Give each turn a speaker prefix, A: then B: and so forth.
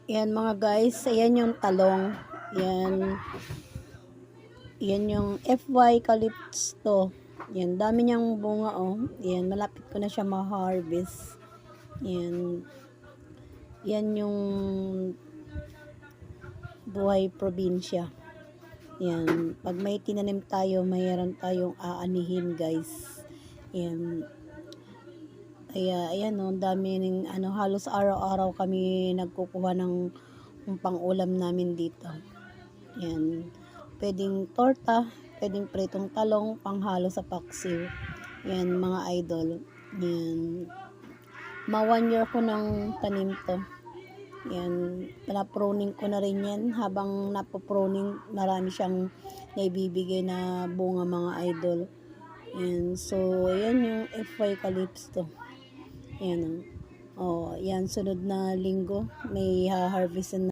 A: Yan mga guys, ayan yung talong. Yan, yan yung FY Calypso to. Yan, dami niyang bunga oh. Yan, malapit ko na siya ma-harvest. Yan, yan yung buhay probinsya. Yan, pag may tinanim tayo, mayroon tayong aanihin guys. Yan, kaya ayan oh, dami ng halos araw-araw kami nagkukuha ng pang-ulam namin dito. Yan, pwedeng torta, pwedeng pritong talong, panghalo sa paksiw. Yan mga idol. Yan, 1 year ko ng tanim to. Yan, na-pruning ko na rin yan. Habang napopruning, marami siyang naibibigay na bunga mga idol. Yan, so yan yung FY Calypso. Yan oh. Oh, yan sunod na linggo may ha-harvest na.